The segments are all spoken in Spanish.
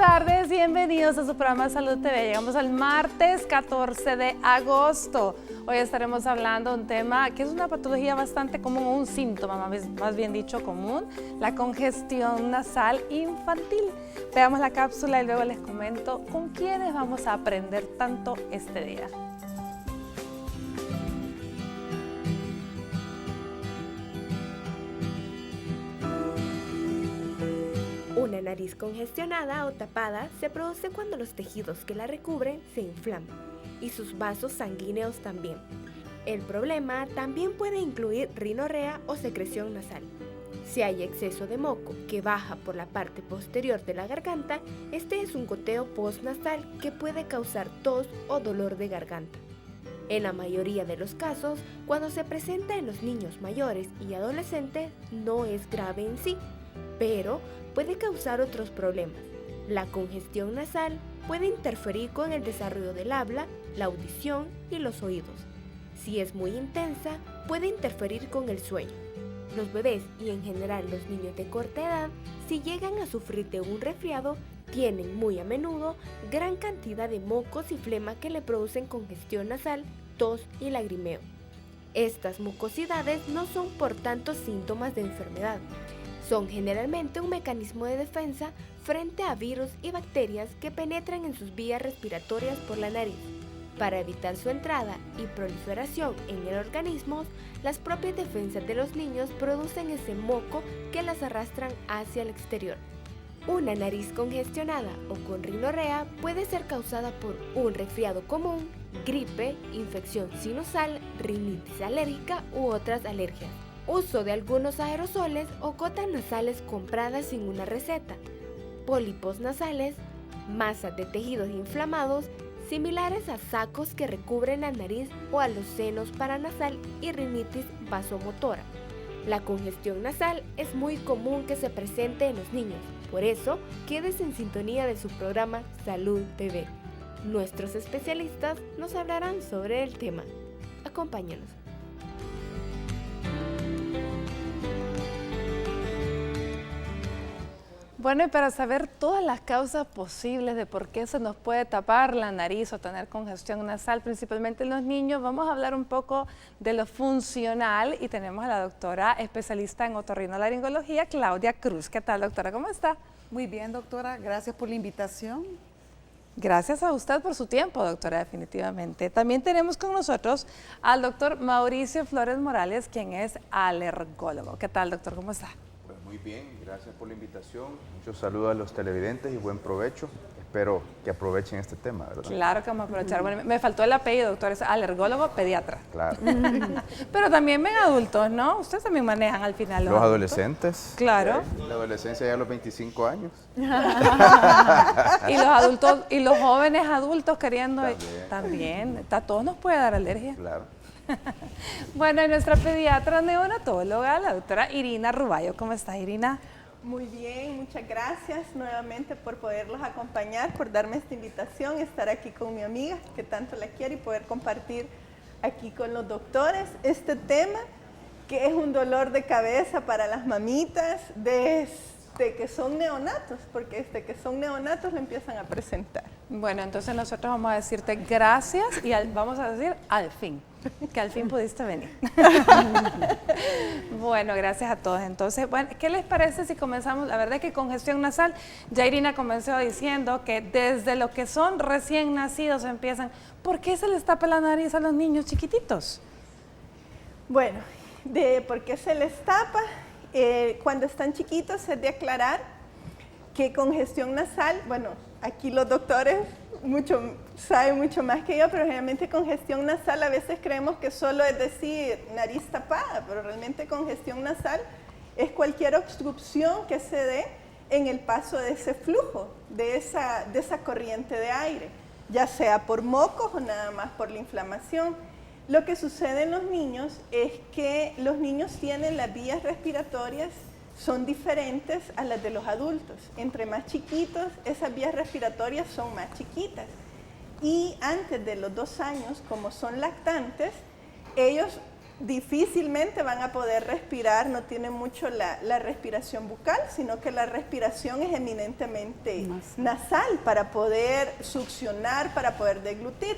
tardes, bienvenidos a su programa Salud TV. Llegamos al martes 14 de agosto. Hoy estaremos hablando de un tema que es una patología bastante común, un síntoma más bien dicho común, la congestión nasal infantil. Veamos la cápsula y luego les comento con quiénes vamos a aprender tanto este día. Una nariz congestionada o tapada se produce cuando los tejidos que la recubren se inflaman y sus vasos sanguíneos también. El problema también puede incluir rinorrea o secreción nasal. Si hay exceso de moco que baja por la parte posterior de la garganta, este es un goteo postnasal que puede causar tos o dolor de garganta. En la mayoría de los casos, cuando se presenta en los niños mayores y adolescentes, no es grave en sí, pero puede causar otros problemas. La congestión nasal puede interferir con el desarrollo del habla, la audición y los oídos. Si es muy intensa, puede interferir con el sueño. Los bebés y en general los niños de corta edad, si llegan a sufrir de un resfriado, tienen muy a menudo gran cantidad de mocos y flema que le producen congestión nasal, tos y lagrimeo. Estas mucosidades no son por tanto síntomas de enfermedad. Son generalmente un mecanismo de defensa frente a virus y bacterias que penetran en sus vías respiratorias por la nariz. Para evitar su entrada y proliferación en el organismo, las propias defensas de los niños producen ese moco que las arrastran hacia el exterior. Una nariz congestionada o con rinorrea puede ser causada por un resfriado común, gripe, infección sinusal, rinitis alérgica u otras alergias. Uso de algunos aerosoles o gotas nasales compradas sin una receta, pólipos nasales, masas de tejidos inflamados similares a sacos que recubren la nariz o a los senos paranasal y rinitis vasomotora. La congestión nasal es muy común que se presente en los niños, por eso quédese en sintonía de su programa Salud TV. Nuestros especialistas nos hablarán sobre el tema. Acompáñanos. Bueno, y para saber todas las causas posibles de por qué se nos puede tapar la nariz o tener congestión nasal, principalmente en los niños, vamos a hablar un poco de lo funcional y tenemos a la doctora especialista en otorrinolaringología, Claudia Cruz. ¿Qué tal, doctora? ¿Cómo está? Muy bien, doctora. Gracias por la invitación. Gracias a usted por su tiempo, doctora, definitivamente. También tenemos con nosotros al doctor Mauricio Flores Morales, quien es alergólogo. ¿Qué tal, doctor? ¿Cómo está? Muy bien, gracias por la invitación. Muchos saludos a los televidentes y buen provecho. Espero que aprovechen este tema, ¿verdad? Claro que vamos a aprovechar. Bueno, me faltó el apellido, doctor, es alergólogo pediatra. Claro. Pero también ven adultos, ¿no? Ustedes también manejan al final los adolescentes. Claro. La adolescencia ya a los 25 años. Y los adultos, y los jóvenes adultos queriendo... También. A todos nos puede dar alergia. Claro. Bueno, y nuestra pediatra neonatóloga, la doctora Irina Ruballo. ¿Cómo está, Irina? Muy bien, muchas gracias nuevamente por poderlos acompañar, por darme esta invitación, estar aquí con mi amiga que tanto la quiere y poder compartir aquí con los doctores este tema que es un dolor de cabeza para las mamitas desde que son neonatos, porque desde que son neonatos lo empiezan a presentar. Bueno, entonces nosotros vamos a decirte gracias y vamos a decir al fin, que al fin pudiste venir. Bueno, gracias a todos. Entonces, bueno, ¿qué les parece si comenzamos? La verdad es que congestión nasal, ya Irina comenzó diciendo que desde lo que son recién nacidos empiezan. ¿Por qué se les tapa la nariz a los niños chiquititos? Bueno, de por qué se les tapa, cuando están chiquitos es de aclarar que congestión nasal, bueno, aquí los doctores saben mucho más que yo, pero generalmente congestión nasal a veces creemos que solo es decir nariz tapada, pero realmente congestión nasal es cualquier obstrucción que se dé en el paso de ese flujo, de esa corriente de aire, ya sea por mocos o nada más por la inflamación. Lo que sucede en los niños es que los niños tienen las vías respiratorias son diferentes a las de los adultos. Entre más chiquitos, esas vías respiratorias son más chiquitas. Y antes de los 2 años, como son lactantes, ellos difícilmente van a poder respirar, no tienen mucho la respiración bucal, sino que la respiración es eminentemente nasal para poder succionar, para poder deglutir.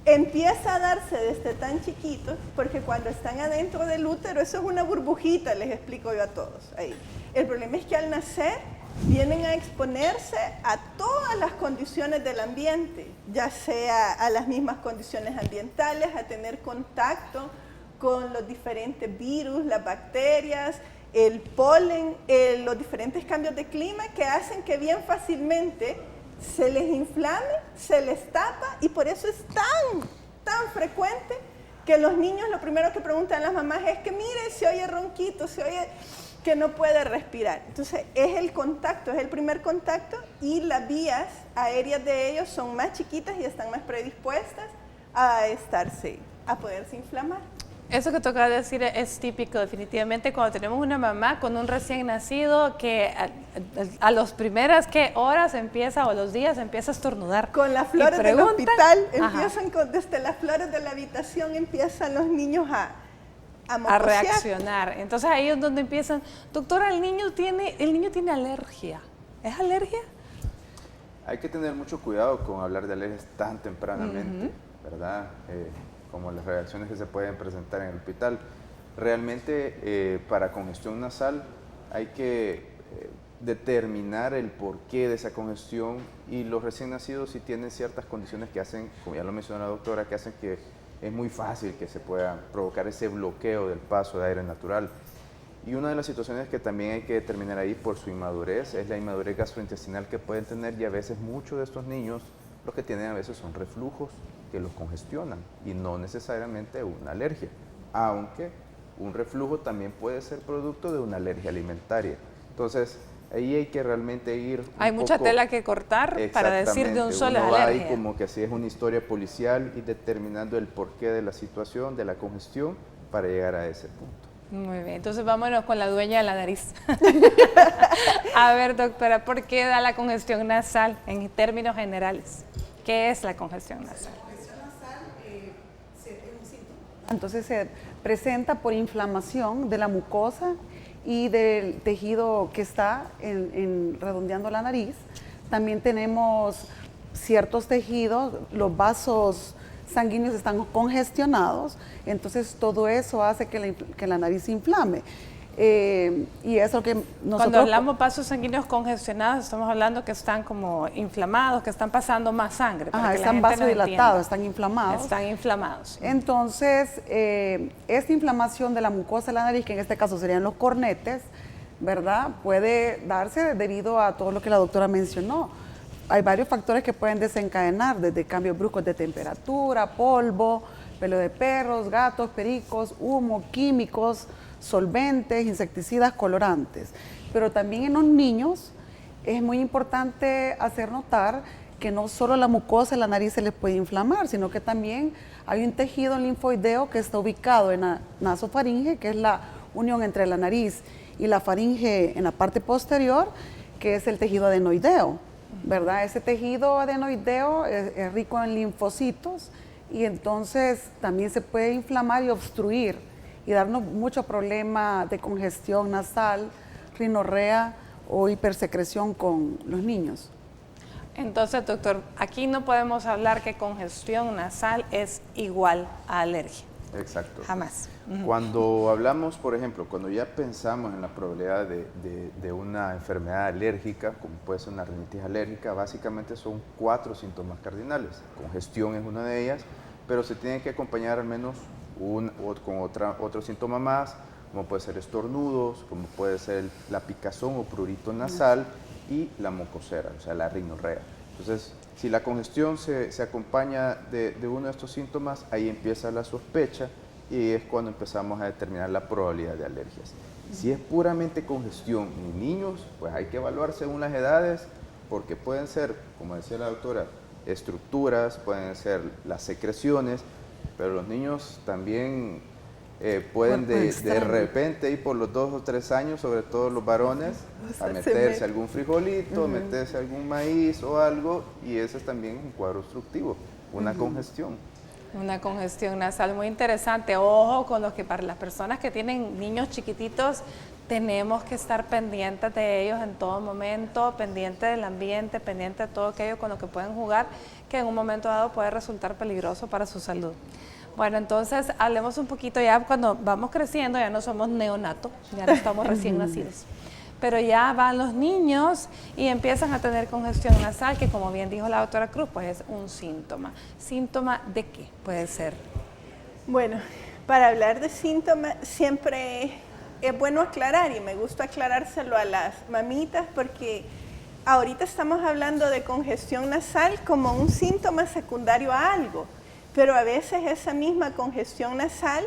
Empieza a darse desde tan chiquitos, porque cuando están adentro del útero, eso es una burbujita, les explico yo a todos ahí. El problema es que al nacer vienen a exponerse a todas las condiciones del ambiente, ya sea a las mismas condiciones ambientales, a tener contacto con los diferentes virus, las bacterias, el polen, los diferentes cambios de clima que hacen que bien fácilmente se les inflame, se les tapa, y por eso es tan frecuente que los niños lo primero que preguntan a las mamás es que mire, se oye ronquito, se oye que no puede respirar. Entonces es el contacto, es el primer contacto, y las vías aéreas de ellos son más chiquitas y están más predispuestas a poderse inflamar. Eso que toca decir es típico, definitivamente, cuando tenemos una mamá con un recién nacido que a las primeras horas empieza, o los días, empieza a estornudar. Con las flores del hospital, desde las flores de la habitación empiezan los niños a reaccionar. Entonces ahí es donde empiezan. Doctora, el niño tiene alergia. ¿Es alergia? Hay que tener mucho cuidado con hablar de alergias tan tempranamente, ¿verdad? Como las reacciones que se pueden presentar en el hospital. Realmente para congestión nasal hay que determinar el porqué de esa congestión, y los recién nacidos sí tienen ciertas condiciones que hacen, como ya lo mencionó la doctora, que hacen que es muy fácil que se pueda provocar ese bloqueo del paso de aire natural. Y una de las situaciones que también hay que determinar ahí por su inmadurez es la inmadurez gastrointestinal que pueden tener, y a veces muchos de estos niños lo que tienen a veces son reflujos que los congestionan y no necesariamente una alergia, aunque un reflujo también puede ser producto de una alergia alimentaria. Entonces, ahí hay que realmente ir hay mucha tela que cortar para decir de un solo alergia. Ahí como que así es una historia policial, y determinando el porqué de la situación, de la congestión, para llegar a ese punto. Muy bien, entonces vámonos con la dueña de la nariz. A ver, doctora, ¿por qué da la congestión nasal en términos generales? ¿Qué es la congestión nasal? La congestión nasal es un síntoma. Entonces se presenta por inflamación de la mucosa y del tejido que está redondeando la nariz. También tenemos ciertos tejidos, los vasos sanguíneos están congestionados, entonces todo eso hace que la nariz se inflame. Y eso que nosotros... Cuando hablamos vasos sanguíneos congestionados, estamos hablando que están como inflamados, que están pasando más sangre. Están vasodilatados, están inflamados. Están inflamados. Entonces, esta inflamación de la mucosa de la nariz, que en este caso serían los cornetes, ¿verdad? Puede darse debido a todo lo que la doctora mencionó. Hay varios factores que pueden desencadenar, desde cambios bruscos de temperatura, polvo, pelo de perros, gatos, pericos, humo, químicos, solventes, insecticidas, colorantes. Pero también en los niños es muy importante hacer notar que no solo la mucosa de la nariz se les puede inflamar, sino que también hay un tejido linfoideo que está ubicado en la nasofaringe, que es la unión entre la nariz y la faringe en la parte posterior, que es el tejido adenoideo, ¿verdad? Ese tejido adenoideo es rico en linfocitos, y entonces también se puede inflamar y obstruir y darnos mucho problema de congestión nasal, rinorrea o hipersecreción con los niños. Entonces, doctor, aquí no podemos hablar que congestión nasal es igual a alergia. Exacto. Jamás. Cuando hablamos, por ejemplo, cuando ya pensamos en la probabilidad de una enfermedad alérgica, como puede ser una rinitis alérgica, básicamente son 4 síntomas cardinales. Congestión es una de ellas, pero se tiene que acompañar al menos con otro síntoma más, como puede ser estornudos, como puede ser la picazón o prurito nasal y la mocosera, o sea, la rinorrea. Entonces, si la congestión se acompaña de uno de estos síntomas, ahí empieza la sospecha y es cuando empezamos a determinar la probabilidad de alergias. Si es puramente congestión en niños, pues hay que evaluar según las edades, porque pueden ser, como decía la doctora, estructuras, pueden ser las secreciones, pero los niños también pueden de repente ir por los 2 o 3 años, sobre todo los varones, a meterse algún frijolito, meterse algún maíz o algo, y ese es también un cuadro obstructivo, una congestión. Una congestión nasal muy interesante. Ojo con los que para las personas que tienen niños chiquititos, tenemos que estar pendientes de ellos en todo momento, pendiente del ambiente, pendiente de todo aquello con lo que pueden jugar, que en un momento dado puede resultar peligroso para su salud. Bueno, entonces hablemos un poquito ya cuando vamos creciendo, ya no somos neonatos, ya no estamos recién nacidos. Pero ya van los niños y empiezan a tener congestión nasal, que como bien dijo la doctora Cruz, pues es un síntoma. ¿Síntoma de qué puede ser? Bueno, para hablar de síntomas siempre es bueno aclarar, y me gusta aclarárselo a las mamitas, porque ahorita estamos hablando de congestión nasal como un síntoma secundario a algo, pero a veces esa misma congestión nasal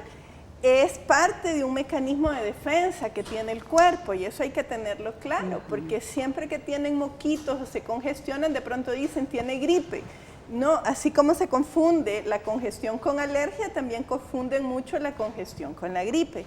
es parte de un mecanismo de defensa que tiene el cuerpo, y eso hay que tenerlo claro, porque siempre que tienen moquitos o se congestionan, de pronto dicen tiene gripe. No, así como se confunde la congestión con alergia, también confunden mucho la congestión con la gripe.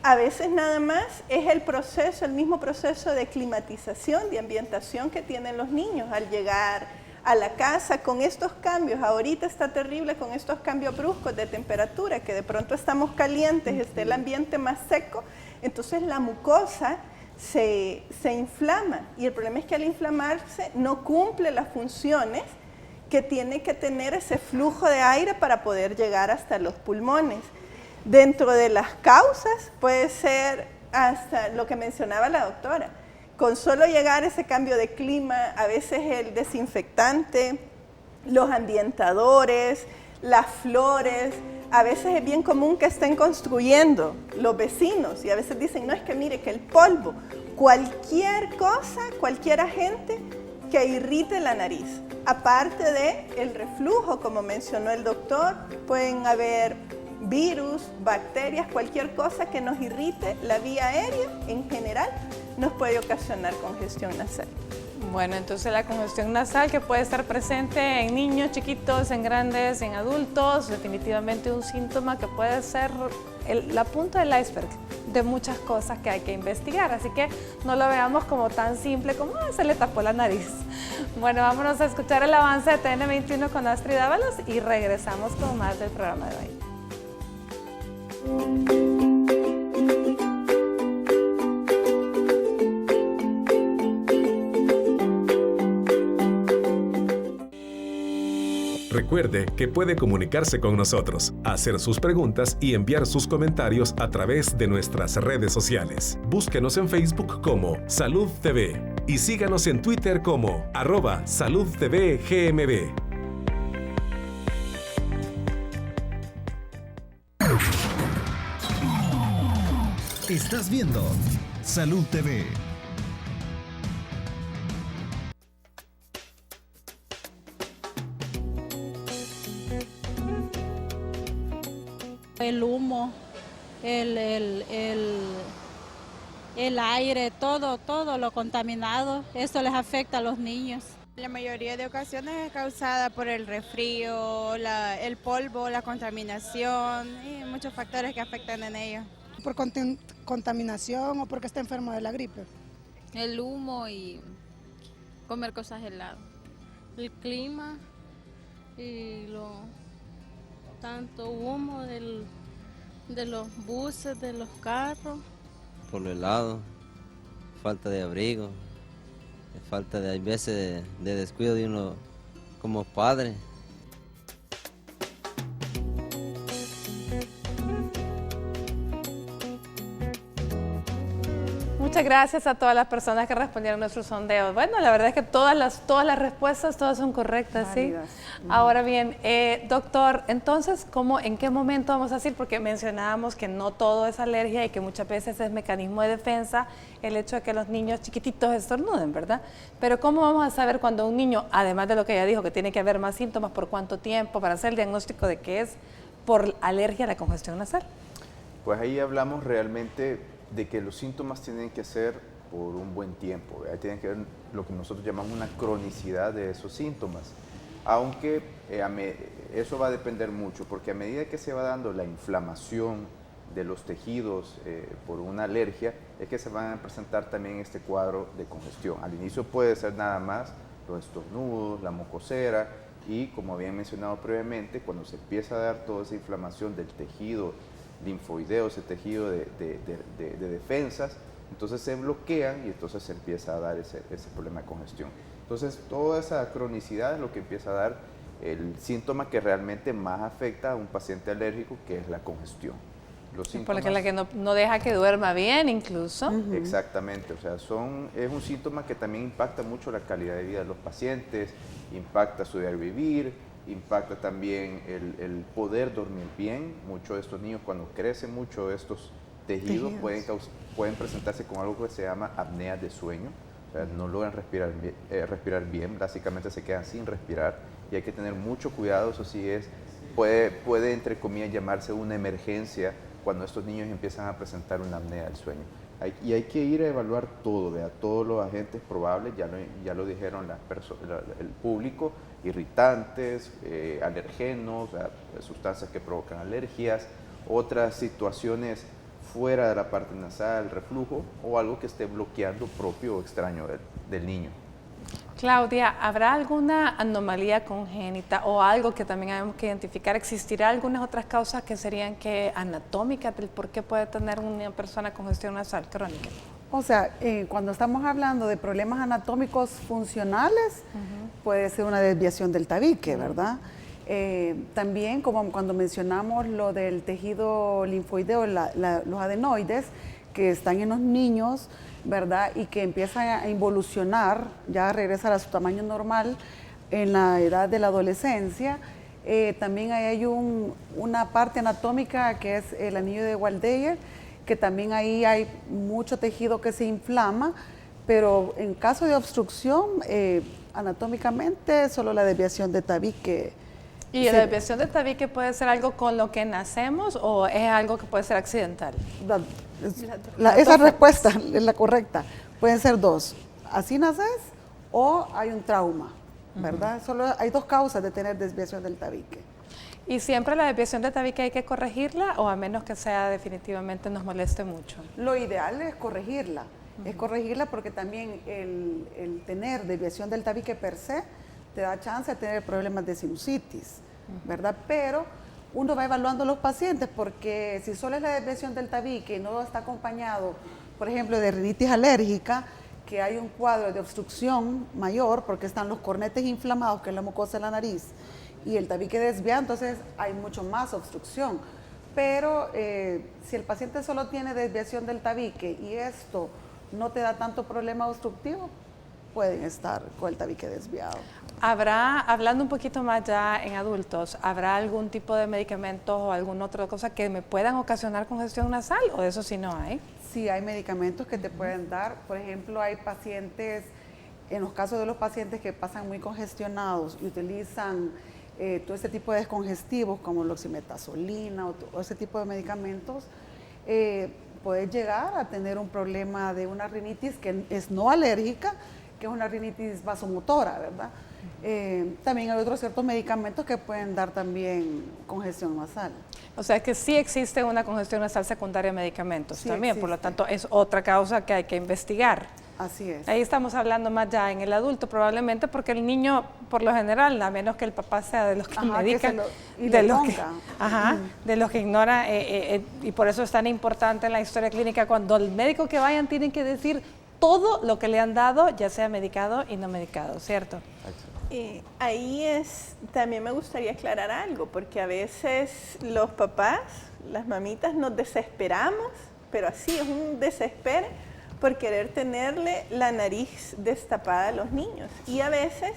A veces nada más es el proceso, el mismo proceso de climatización, de ambientación que tienen los niños al llegar a la casa con estos cambios. Ahorita está terrible con estos cambios bruscos de temperatura, que de pronto estamos calientes, está el ambiente más seco, entonces la mucosa se inflama, y el problema es que al inflamarse no cumple las funciones que tiene que tener ese flujo de aire para poder llegar hasta los pulmones. Dentro de las causas puede ser hasta lo que mencionaba la doctora. Con solo llegar ese cambio de clima, a veces el desinfectante, los ambientadores, las flores, a veces es bien común que estén construyendo los vecinos, y a veces dicen, no, es que mire que el polvo, cualquier cosa, cualquier agente que irrite la nariz. Aparte de el reflujo, como mencionó el doctor, pueden haber virus, bacterias, cualquier cosa que nos irrite la vía aérea en general nos puede ocasionar congestión nasal. Bueno, entonces la congestión nasal, que puede estar presente en niños chiquitos, en grandes, en adultos, definitivamente un síntoma que puede ser la punta del iceberg de muchas cosas que hay que investigar, así que no lo veamos como tan simple como se le tapó la nariz. Bueno, vámonos a escuchar el avance de TN21 con Astrid Ábalos y regresamos con más del programa de hoy. Recuerde que puede comunicarse con nosotros, hacer sus preguntas y enviar sus comentarios a través de nuestras redes sociales. Búsquenos en Facebook como Salud TV y síganos en Twitter como @SaludTVGMB. Estás viendo Salud TV. El humo, el aire, todo lo contaminado, eso les afecta a los niños. La mayoría de ocasiones es causada por el resfrío, el polvo, la contaminación y muchos factores que afectan en ellos. Por contaminación o porque está enfermo de la gripe. El humo y comer cosas heladas. El clima y tanto humo de los buses, de los carros. Por lo helado, falta de abrigo, falta de, hay veces, de descuido de uno como padre. Muchas gracias a todas las personas que respondieron nuestros sondeos. Bueno, la verdad es que todas las respuestas, todas son correctas, válidas. ¿Sí? Ahora bien, doctor, entonces, ¿en qué momento vamos a decir? Porque mencionábamos que no todo es alergia y que muchas veces es mecanismo de defensa el hecho de que los niños chiquititos estornuden, ¿verdad? Pero ¿cómo vamos a saber cuando un niño, además de lo que ella dijo, que tiene que haber más síntomas, por cuánto tiempo, para hacer el diagnóstico de que es por alergia a la congestión nasal? Pues ahí hablamos realmente de que los síntomas tienen que ser por un buen tiempo, ¿verdad? Tienen que ver lo que nosotros llamamos una cronicidad de esos síntomas, aunque eso va a depender mucho, porque a medida que se va dando la inflamación de los tejidos por una alergia, es que se van a presentar también este cuadro de congestión. Al inicio puede ser nada más los estornudos, la mocosera, Y como habían mencionado previamente, cuando se empieza a dar toda esa inflamación del tejido linfoideo, ese tejido de defensas, entonces se bloquean y entonces se empieza a dar ese problema de congestión. Entonces toda esa cronicidad es lo que empieza a dar el síntoma que realmente más afecta a un paciente alérgico, que es la congestión. Los síntomas, porque la que no deja que duerma bien incluso. Exactamente, o sea, es un síntoma que también impacta mucho la calidad de vida de los pacientes, impacta su diario vivir, impacta también el poder dormir bien. Muchos de estos niños, cuando crecen mucho de estos tejidos. Pueden presentarse con algo que se llama apnea de sueño, o sea, no logran respirar bien, básicamente se quedan sin respirar y hay que tener mucho cuidado. Eso sí puede entre comillas llamarse una emergencia cuando estos niños empiezan a presentar una apnea del sueño. Y hay que ir a evaluar todo, todos los agentes probables, ya lo dijeron el público, irritantes, alergenos, sustancias que provocan alergias, otras situaciones fuera de la parte nasal, reflujo o algo que esté bloqueando propio o extraño del niño. Claudia, ¿habrá alguna anomalía congénita o algo que también tenemos que identificar? ¿Existirá algunas otras causas que serían anatómicas del por qué puede tener una persona congestión nasal crónica? O sea, cuando estamos hablando de problemas anatómicos funcionales, puede ser una desviación del tabique, ¿verdad? También, como cuando mencionamos lo del tejido linfoideo, los adenoides que están en los niños, ¿verdad? Y que empiezan a involucionar, ya a regresar a su tamaño normal en la edad de la adolescencia. También hay una parte anatómica que es el anillo de Waldeyer, que también ahí hay mucho tejido que se inflama, pero en caso de obstrucción, anatómicamente, solo la desviación de tabique. ¿Y la desviación de tabique puede ser algo con lo que nacemos o es algo que puede ser accidental? Esa respuesta es la correcta. Pueden ser dos. Así naces o hay un trauma, ¿verdad? Solo hay dos causas de tener desviación del tabique. ¿Y siempre la desviación de tabique hay que corregirla o a menos que sea definitivamente nos moleste mucho? Lo ideal es corregirla. Es corregirla porque también el tener desviación del tabique per se te da chance de tener problemas de sinusitis, ¿verdad? Pero uno va evaluando a los pacientes porque si solo es la desviación del tabique y no está acompañado, por ejemplo, de rinitis alérgica, que hay un cuadro de obstrucción mayor porque están los cornetes inflamados, que es la mucosa de la nariz, y el tabique desviado, entonces hay mucho más obstrucción. Pero si el paciente solo tiene desviación del tabique y esto no te da tanto problema obstructivo, pueden estar con el tabique desviado. Hablando un poquito más ya en adultos, ¿habrá algún tipo de medicamentos o alguna otra cosa que me puedan ocasionar congestión nasal o eso sí no hay? Sí, hay medicamentos que te pueden dar. Por ejemplo, hay pacientes, en los casos de los pacientes que pasan muy congestionados y utilizan todo este tipo de descongestivos como loximetazolina o ese tipo de medicamentos, puedes llegar a tener un problema de una rinitis que es no alérgica, que es una rinitis vasomotora, ¿verdad? También hay otros ciertos medicamentos que pueden dar también congestión nasal. O sea que sí existe una congestión nasal secundaria de medicamentos Sí también, existe. por lo tanto es otra causa que hay que investigar. Así es. Ahí estamos hablando más ya en el adulto probablemente porque el niño por lo general, a menos que el papá sea de los que medican, de los que ignora y por eso es tan importante en la historia clínica cuando el médico que vayan tienen que decir todo lo que le han dado, ya sea medicado y no medicado, ¿cierto? Ahí también me gustaría aclarar algo, porque a veces los papás, las mamitas nos desesperamos, pero así es un desespero por querer tenerle la nariz destapada a los niños. Y a veces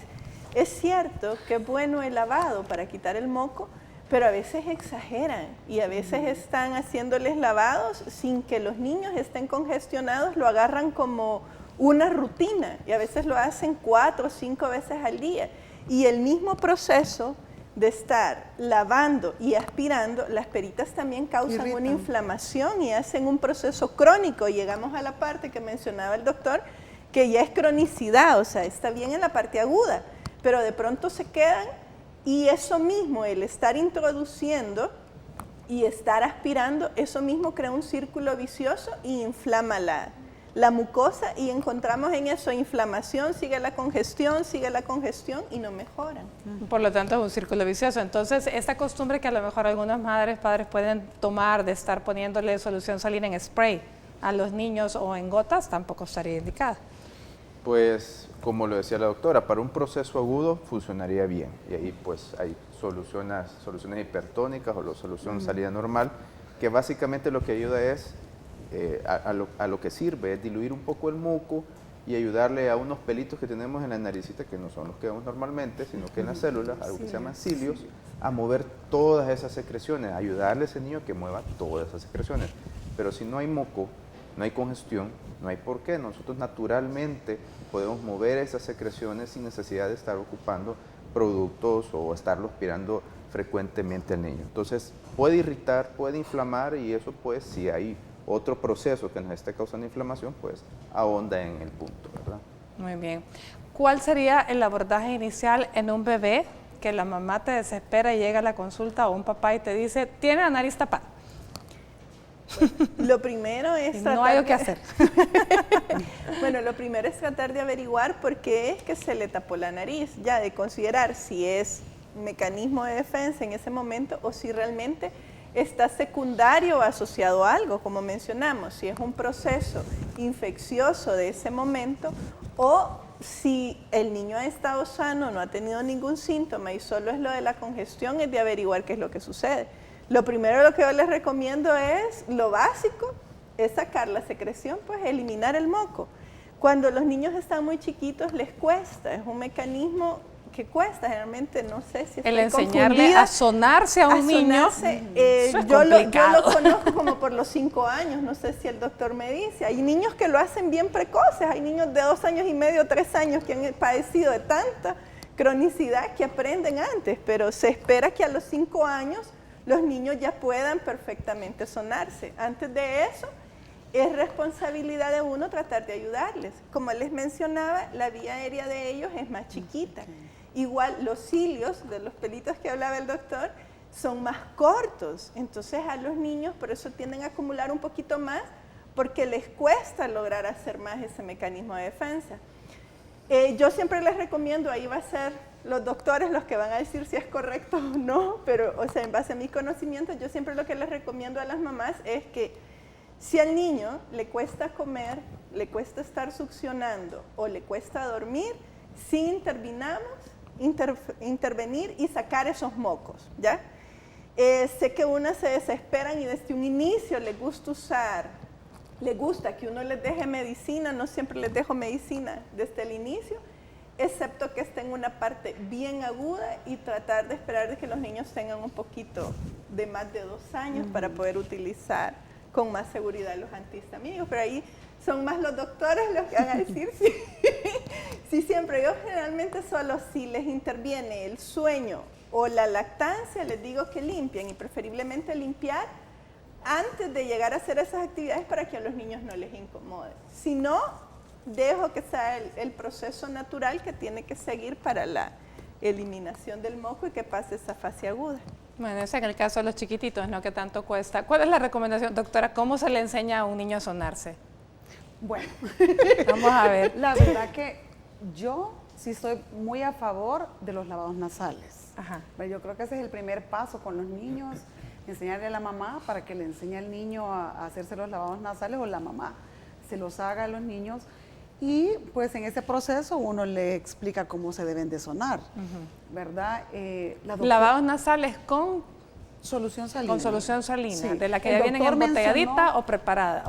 es cierto que es bueno el lavado para quitar el moco, pero a veces exageran y a veces están haciéndoles lavados sin que los niños estén congestionados, lo agarran como una rutina y a veces lo hacen 4 o 5 veces al día. Y el mismo proceso de estar lavando y aspirando, las peritas también causan una inflamación y hacen un proceso crónico. Llegamos a la parte que mencionaba el doctor, que ya es cronicidad, o sea, está bien en la parte aguda, pero de pronto se quedan y eso mismo, el estar introduciendo y estar aspirando, eso mismo crea un círculo vicioso y inflama la mucosa y encontramos en eso inflamación, sigue la congestión y no mejoran. Por lo tanto es un círculo vicioso. Entonces, esta costumbre que a lo mejor algunas madres, padres pueden tomar de estar poniéndole solución salina en spray a los niños o en gotas, tampoco estaría indicada. Pues, como lo decía la doctora, para un proceso agudo funcionaría bien. Y ahí pues hay soluciones hipertónicas o la solución salida normal, que básicamente lo que ayuda es, a lo que sirve es diluir un poco el moco y ayudarle a unos pelitos que tenemos en la naricita, que no son los que vemos normalmente, sino que en las células, algo que se llaman cilios, a mover todas esas secreciones, ayudarle a ese niño a que mueva todas esas secreciones. Pero si no hay moco, no hay congestión, no hay por qué. Nosotros naturalmente podemos mover esas secreciones sin necesidad de estar ocupando productos o estarlo aspirando frecuentemente al niño. Entonces puede irritar, puede inflamar y eso pues si hay otro proceso que nos esté causando inflamación, pues ahonda en el punto, ¿verdad? Muy bien. ¿Cuál sería el abordaje inicial en un bebé que la mamá te desespera y llega a la consulta o un papá y te dice, tiene la nariz tapada? Lo primero es no hay que hacer. Bueno, lo primero es tratar de averiguar por qué es que se le tapó la nariz, ya de considerar si es mecanismo de defensa en ese momento o si realmente está secundario o asociado a algo, como mencionamos, si es un proceso infeccioso de ese momento o si el niño ha estado sano, no ha tenido ningún síntoma y solo es lo de la congestión, es de averiguar qué es lo que sucede. Lo primero lo que yo les recomiendo es, lo básico, es sacar la secreción, pues eliminar el moco. Cuando los niños están muy chiquitos les cuesta, es un mecanismo que cuesta, generalmente no sé si el enseñarle a sonarse a un niño, yo lo conozco como por los 5 años, no sé si el doctor me dice, hay niños que lo hacen bien precoces, hay niños de 2 años y medio, 3 años que han padecido de tanta cronicidad que aprenden antes, pero se espera que a los 5 años los niños ya puedan perfectamente sonarse. Antes de eso, es responsabilidad de uno tratar de ayudarles. Como les mencionaba, la vía aérea de ellos es más chiquita. Igual los cilios, de los pelitos que hablaba el doctor, son más cortos. Entonces a los niños por eso tienden a acumular un poquito más, porque les cuesta lograr hacer más ese mecanismo de defensa. Yo siempre les recomiendo, ahí va a ser los doctores los que van a decir si es correcto o no, pero o sea, en base a mis conocimientos, yo siempre lo que les recomiendo a las mamás es que si al niño le cuesta comer, le cuesta estar succionando o le cuesta dormir, sí intervenir y sacar esos mocos, ¿ya? Sé que unas se desesperan y desde un inicio les gusta que uno les deje medicina, no siempre les dejo medicina desde el inicio, excepto que esté en una parte bien aguda y tratar de esperar de que los niños tengan un poquito de más de 2 años para poder utilizar con más seguridad los antihistamínicos, pero ahí son más los doctores los que van a decir sí, siempre. Yo generalmente solo si les interviene el sueño o la lactancia, les digo que limpien y preferiblemente limpiar antes de llegar a hacer esas actividades para que a los niños no les incomode. Si no, dejo que sea el proceso natural que tiene que seguir para la eliminación del moco y que pase esa fase aguda. Bueno, ese es en el caso de los chiquititos, ¿no? Que tanto cuesta. ¿Cuál es la recomendación, doctora? ¿Cómo se le enseña a un niño a sonarse? Bueno, vamos a ver. La verdad que yo sí estoy muy a favor de los lavados nasales. Ajá. Pero yo creo que ese es el primer paso con los niños, enseñarle a la mamá para que le enseñe al niño a hacerse los lavados nasales o la mamá se los haga a los niños. Y pues en ese proceso uno le explica cómo se deben de sonar, ¿verdad? Lavados nasales con solución salina. Con solución salina, sí. De la que ya vienen embotelladita o preparada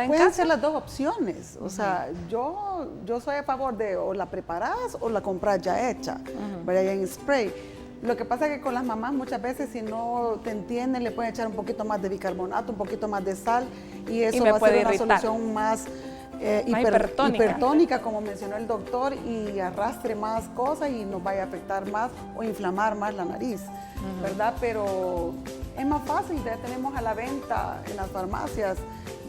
en pueden casa. ser las dos opciones, o sea, yo soy a favor de o la preparas o la compras ya hecha, ¿verdad? Ya en spray. Lo que pasa es que con las mamás muchas veces si no te entienden le pueden echar un poquito más de bicarbonato, un poquito más de sal y eso va a ser una solución más hipertónica, como mencionó el doctor, y arrastre más cosas y nos vaya a afectar más o inflamar más la nariz, ¿verdad? Pero es más fácil, ya tenemos a la venta en las farmacias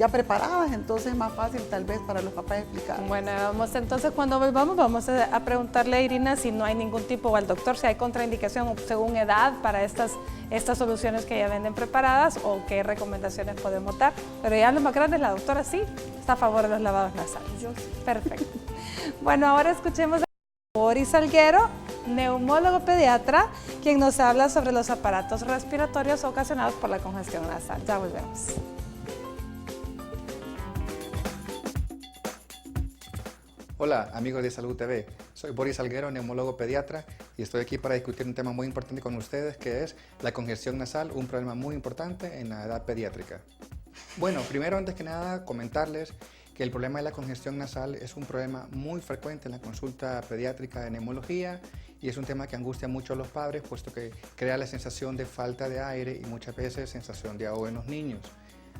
ya preparadas, entonces es más fácil tal vez para los papás explicar. Bueno, vamos entonces cuando volvamos vamos a preguntarle a Irina si no hay ningún tipo, o al doctor si hay contraindicación según edad para estas soluciones que ya venden preparadas o qué recomendaciones podemos dar. Pero ya lo más grande, la doctora sí está a favor de los lavados nasales. Yo sí. Perfecto. Bueno, ahora escuchemos a Boris Salguero, neumólogo pediatra, quien nos habla sobre los aparatos respiratorios ocasionados por la congestión nasal. Ya volvemos. Hola amigos de Salud TV, soy Boris Salguero, neumólogo pediatra y estoy aquí para discutir un tema muy importante con ustedes que es la congestión nasal, un problema muy importante en la edad pediátrica. Bueno, primero antes que nada comentarles que el problema de la congestión nasal es un problema muy frecuente en la consulta pediátrica de neumología y es un tema que angustia mucho a los padres puesto que crea la sensación de falta de aire y muchas veces sensación de ahogo en los niños.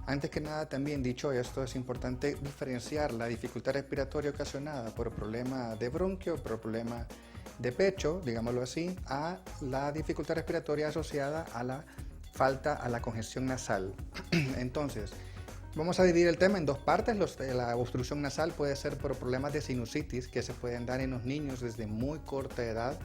Antes que nada, también dicho esto, es importante diferenciar la dificultad respiratoria ocasionada por problema de bronquio, por problema de pecho, digámoslo así, a la dificultad respiratoria asociada a la congestión nasal. Entonces, vamos a dividir el tema en dos partes. La obstrucción nasal puede ser por problemas de sinusitis que se pueden dar en los niños desde muy corta edad.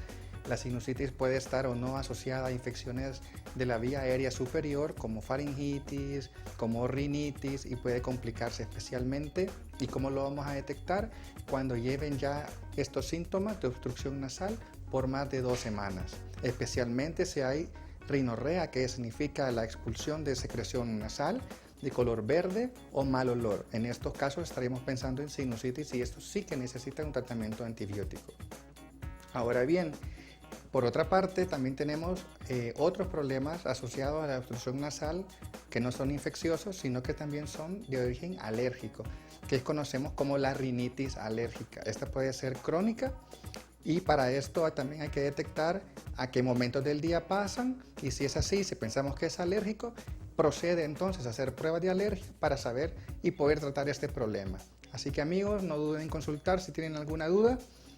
La sinusitis puede estar o no asociada a infecciones de la vía aérea superior como faringitis, como rinitis y puede complicarse especialmente. ¿Y cómo lo vamos a detectar? Cuando lleven ya estos síntomas de obstrucción nasal por más de 2 semanas, especialmente si hay rinorrea, que significa la expulsión de secreción nasal de color verde o mal olor. En estos casos estaríamos pensando en sinusitis y esto sí que necesita un tratamiento antibiótico. Ahora bien, por otra parte, también tenemos otros problemas asociados a la obstrucción nasal que no son infecciosos, sino que también son de origen alérgico, que conocemos como la rinitis alérgica. Esta puede ser crónica y para esto también hay que detectar a qué momentos del día pasan y si es así, si pensamos que es alérgico, procede entonces a hacer pruebas de alergia para saber y poder tratar este problema. Así que amigos, no duden en consultar si tienen alguna duda.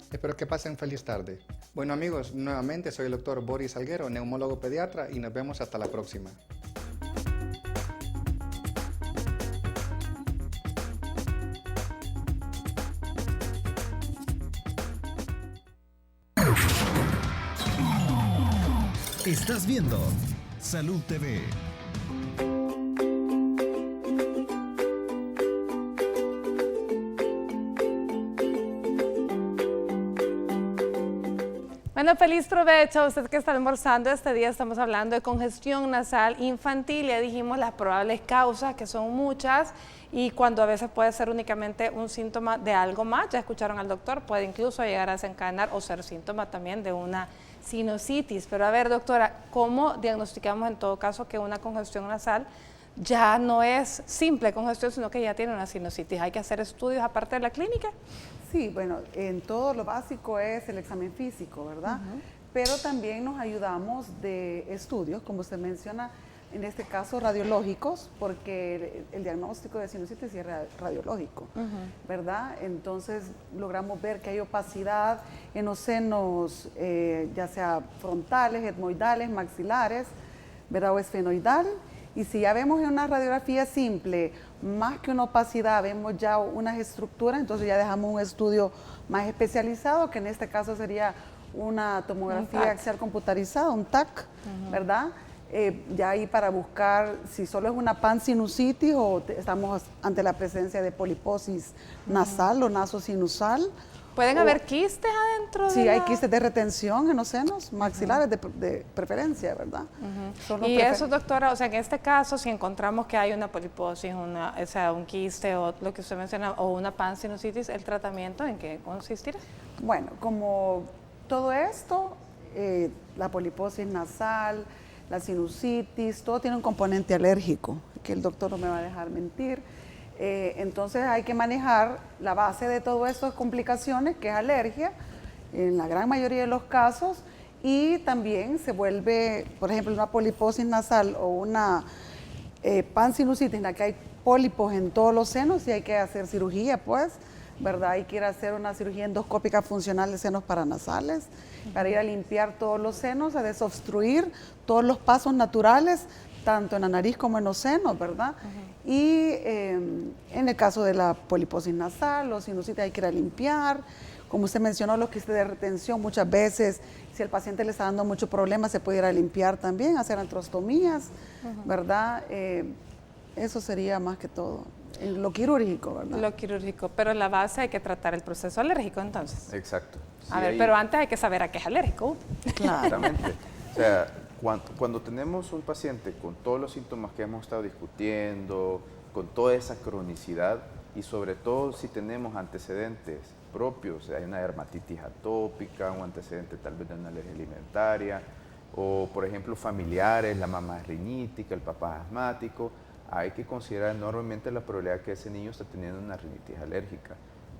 Espero que pasen feliz tarde. Bueno amigos, nuevamente soy el doctor Boris Salguero, neumólogo pediatra y nos vemos hasta la próxima. Estás viendo Salud TV. Bueno, feliz provecho a usted que está almorzando. Este día estamos hablando de congestión nasal infantil. Ya dijimos las probables causas, que son muchas, y cuando a veces puede ser únicamente un síntoma de algo más. Ya escucharon al doctor, puede incluso llegar a desencadenar o ser síntoma también de una sinusitis. Pero a ver, doctora, ¿cómo diagnosticamos en todo caso que una congestión nasal ya no es simple congestión, sino que ya tiene una sinusitis? ¿Hay que hacer estudios aparte de la clínica? Sí, bueno, en todo lo básico es el examen físico, ¿verdad? Pero también nos ayudamos de estudios, como usted menciona, en este caso radiológicos, porque el diagnóstico de sinusitis es radiológico, ¿verdad? Entonces logramos ver que hay opacidad en los senos, ya sea frontales, etmoidales, maxilares, ¿verdad? O esfenoidal. Y si ya vemos en una radiografía simple, más que una opacidad, vemos ya unas estructuras, entonces ya dejamos un estudio más especializado, que en este caso sería una tomografía axial computarizada, un TAC, ¿verdad? Ya ahí para buscar si solo es una pansinusitis o estamos ante la presencia de poliposis nasal o nasosinusal. ¿Pueden haber quistes adentro? Sí, hay quistes de retención en los senos maxilares de preferencia, ¿verdad? Y eso, doctora, o sea, en este caso, si encontramos que hay una poliposis, o sea, un quiste o lo que usted menciona, o una pansinusitis, ¿el tratamiento en qué consistirá? Bueno, como todo esto, la poliposis nasal, la sinusitis, todo tiene un componente alérgico, que el doctor no me va a dejar mentir. Entonces hay que manejar la base de todas estas complicaciones, que es alergia, en la gran mayoría de los casos, y también se vuelve, por ejemplo, una poliposis nasal o una pansinusitis en la que hay pólipos en todos los senos y hay que hacer cirugía, pues, ¿verdad? Hay que ir a hacer una cirugía endoscópica funcional de senos paranasales para ir a limpiar todos los senos, a desobstruir todos los pasos naturales tanto en la nariz como en los senos, ¿verdad? Y en el caso de la poliposis nasal o sinusitis hay que ir a limpiar. Como usted mencionó, los quistes de retención, muchas veces, si el paciente le está dando mucho problema, se puede ir a limpiar también, hacer antrostomías, ¿verdad? Eso sería más que todo. Lo quirúrgico, ¿verdad? Lo quirúrgico, pero la base hay que tratar el proceso alérgico entonces. Exacto. A ver, pero antes hay que saber a qué es alérgico. Exactamente. O sea, cuando tenemos un paciente con todos los síntomas que hemos estado discutiendo, con toda esa cronicidad y sobre todo si tenemos antecedentes propios, hay una dermatitis atópica, un antecedente tal vez de una alergia alimentaria, o por ejemplo familiares, la mamá es rinítica, el papá es asmático, hay que considerar enormemente la probabilidad que ese niño está teniendo una rinitis alérgica.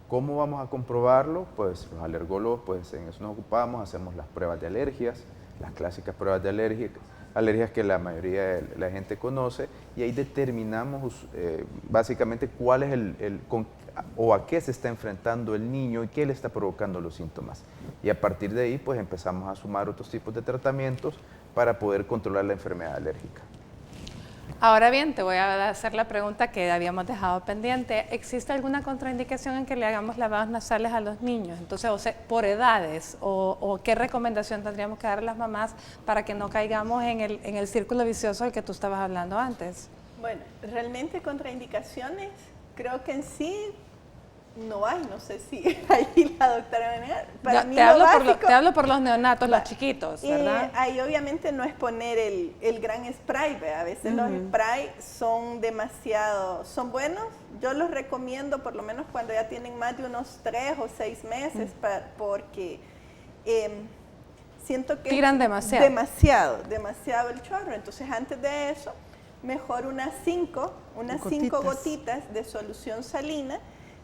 ¿Cómo vamos a comprobarlo? Pues los alergólogos, pues en eso nos ocupamos, hacemos las pruebas de alergias, las clásicas pruebas de alergias que la mayoría de la gente conoce, y ahí determinamos básicamente cuál es o a qué se está enfrentando el niño y qué le está provocando los síntomas. Y a partir de ahí, pues empezamos a sumar otros tipos de tratamientos para poder controlar la enfermedad alérgica. Ahora bien, te voy a hacer la pregunta que habíamos dejado pendiente. ¿Existe alguna contraindicación en que le hagamos lavados nasales a los niños? Entonces, o sea, por edades, o qué recomendación tendríamos que dar a las mamás para que no caigamos en el círculo vicioso del que tú estabas hablando antes? Bueno, realmente contraindicaciones, creo que en sí no hay, no sé si ahí la doctora va a negar. Para mí te hablo por los neonatos, los chiquitos, ¿verdad? Ahí obviamente no es poner el gran spray, ¿verdad? A veces los spray son son buenos, yo los recomiendo por lo menos cuando ya tienen más de unos 3 o 6 meses, porque siento que tiran demasiado el chorro, entonces antes de eso, mejor unas 5 gotitas de solución salina.